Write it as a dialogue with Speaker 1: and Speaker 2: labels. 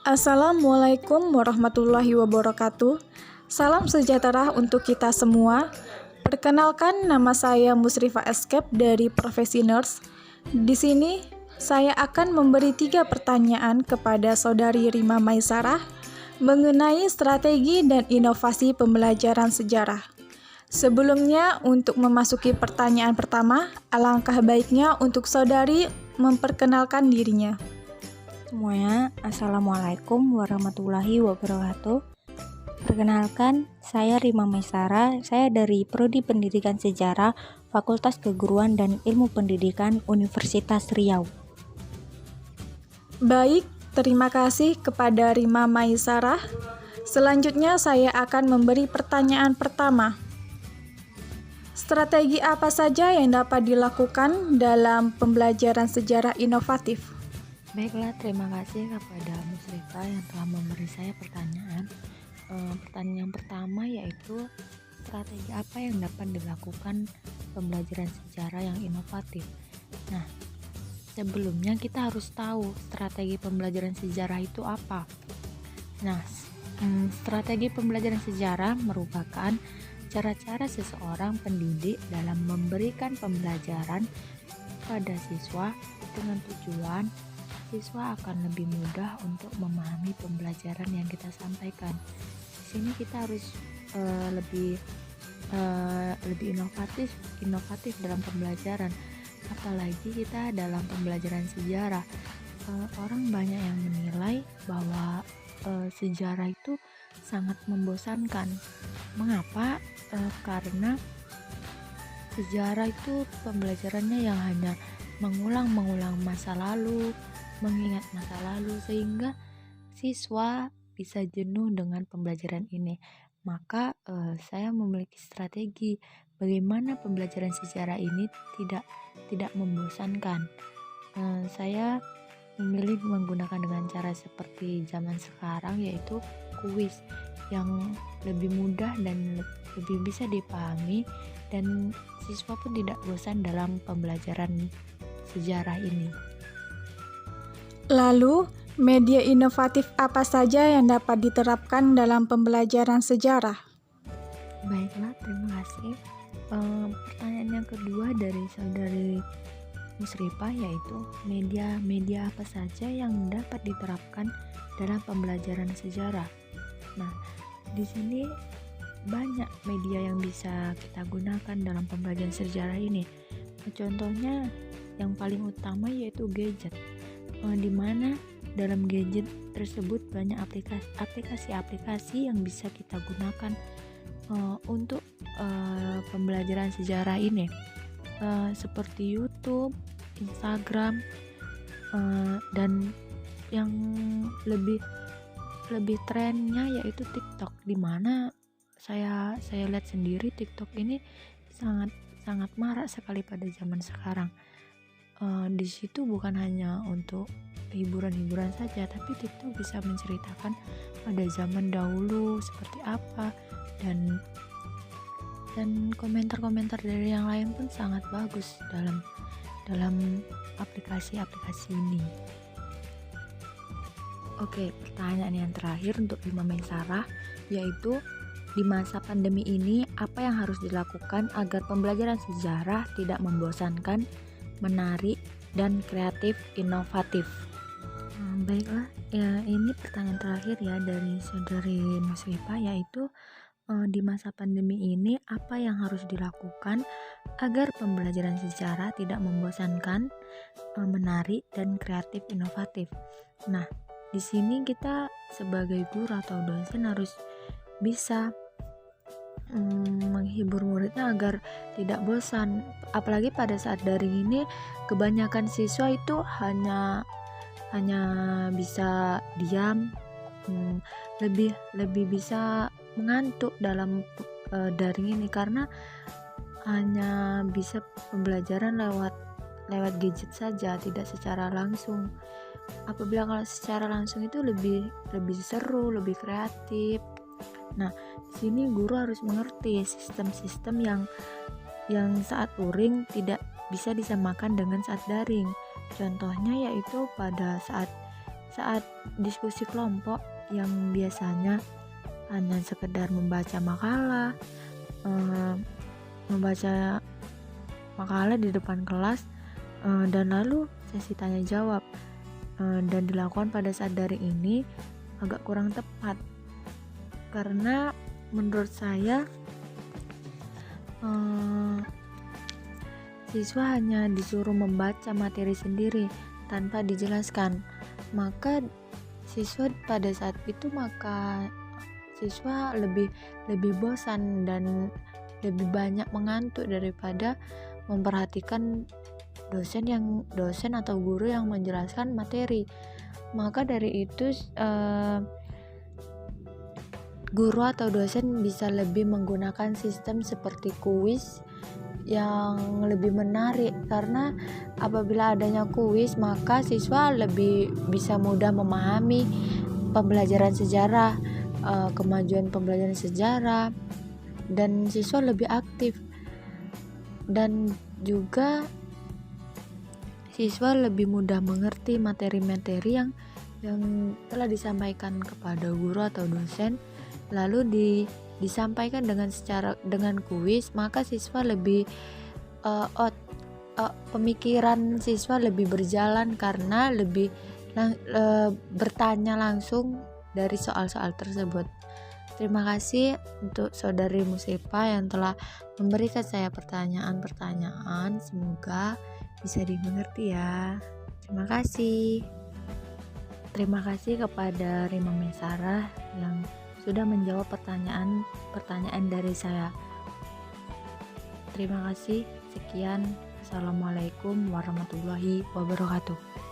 Speaker 1: Assalamualaikum warahmatullahi wabarakatuh. Salam sejahtera untuk kita semua. Perkenalkan, nama saya Musrifa Escape dari Profesi Nurse. Di sini saya akan memberi 3 pertanyaan kepada Saudari Rima Maisarah mengenai strategi dan inovasi pembelajaran sejarah. Sebelumnya, untuk memasuki pertanyaan pertama, alangkah baiknya untuk Saudari memperkenalkan dirinya.
Speaker 2: Semuanya, Assalamualaikum warahmatullahi wabarakatuh. Perkenalkan, saya Rima Maisarah, saya dari Prodi Pendidikan Sejarah, Fakultas Keguruan dan Ilmu Pendidikan Universitas Riau.
Speaker 1: Baik, terima kasih kepada Rima Maisarah. Selanjutnya saya akan memberi pertanyaan pertama. Strategi apa saja yang dapat dilakukan dalam pembelajaran sejarah inovatif?
Speaker 2: Baiklah, terima kasih kepada Musrifa yang telah memberi saya pertanyaan. Pertanyaan yang pertama yaitu strategi apa yang dapat dilakukan pembelajaran sejarah yang inovatif. Nah, sebelumnya kita harus tahu strategi pembelajaran sejarah itu apa. Nah, strategi pembelajaran sejarah merupakan cara-cara seseorang pendidik dalam memberikan pembelajaran pada siswa dengan tujuan siswa akan lebih mudah untuk memahami pembelajaran yang kita sampaikan. Di sini kita harus lebih inovatif dalam pembelajaran. Apalagi kita dalam pembelajaran sejarah, orang banyak yang menilai bahwa sejarah itu sangat membosankan. Mengapa? Karena sejarah itu pembelajarannya yang hanya mengulang masa lalu, mengingat masa lalu, sehingga siswa bisa jenuh dengan pembelajaran ini. Maka saya memiliki strategi bagaimana pembelajaran sejarah ini tidak membosankan. Saya memilih menggunakan dengan cara seperti zaman sekarang, yaitu kuis yang lebih mudah dan lebih bisa dipahami, dan siswa pun tidak bosan dalam pembelajaran sejarah ini.
Speaker 1: Lalu, media inovatif apa saja yang dapat diterapkan dalam pembelajaran sejarah?
Speaker 2: Baiklah, terima kasih. Pertanyaan yang kedua dari saudari Musrifa yaitu media apa saja yang dapat diterapkan dalam pembelajaran sejarah. Nah, di sini banyak media yang bisa kita gunakan dalam pembelajaran sejarah ini. Contohnya yang paling utama yaitu gadget, di mana dalam gadget tersebut banyak aplikasi-aplikasi yang bisa kita gunakan untuk pembelajaran sejarah ini, seperti YouTube, Instagram, dan yang lebih trennya yaitu TikTok, di mana saya lihat sendiri TikTok ini sangat marak sekali pada zaman sekarang. Di situ bukan hanya untuk hiburan-hiburan saja, tapi TikTok bisa menceritakan pada zaman dahulu seperti apa, dan komentar-komentar dari yang lain pun sangat bagus dalam aplikasi-aplikasi ini. Oke, pertanyaan yang terakhir untuk Rima Maisarah yaitu, di masa pandemi ini apa yang harus dilakukan agar pembelajaran sejarah tidak membosankan, menarik, dan kreatif inovatif? Baiklah, ya, ini pertanyaan terakhir ya dari saudari Musrifa yaitu, di masa pandemi ini apa yang harus dilakukan agar pembelajaran sejarah tidak membosankan, menarik, dan kreatif inovatif. Nah, di sini kita sebagai guru atau dosen harus bisa menghibur muridnya agar tidak bosan. Apalagi pada saat daring ini, kebanyakan siswa itu hanya bisa diam, lebih bisa mengantuk dalam daring ini, karena hanya bisa pembelajaran lewat gadget saja, tidak secara langsung. Apabila kalau secara langsung itu lebih seru, lebih kreatif. Nah, di sini guru harus mengerti sistem-sistem yang saat luring tidak bisa disamakan dengan saat daring. Contohnya yaitu pada saat saat diskusi kelompok yang biasanya hanya sekedar membaca membaca makalah di depan kelas, dan lalu sesi tanya jawab, dan dilakukan pada saat daring ini agak kurang tepat, karena menurut saya siswa hanya disuruh membaca materi sendiri tanpa dijelaskan, maka siswa lebih bosan dan lebih banyak mengantuk daripada memperhatikan dosen atau guru yang menjelaskan materi. Maka dari itu guru atau dosen bisa lebih menggunakan sistem seperti kuis yang lebih menarik, karena apabila adanya kuis maka siswa lebih bisa mudah memahami pembelajaran sejarah, kemajuan pembelajaran sejarah, dan siswa lebih aktif, dan juga siswa lebih mudah mengerti materi-materi yang telah disampaikan kepada guru atau dosen, lalu disampaikan dengan kuis, maka siswa lebih pemikiran siswa lebih berjalan karena lebih bertanya langsung dari soal-soal tersebut. Terima kasih untuk saudari Musripa yang telah memberikan saya pertanyaan-pertanyaan, semoga bisa dimengerti ya. Terima kasih. Terima kasih kepada Rima Mesara yang sudah menjawab pertanyaan dari saya. Terima kasih. Sekian. Assalamualaikum warahmatullahi wabarakatuh.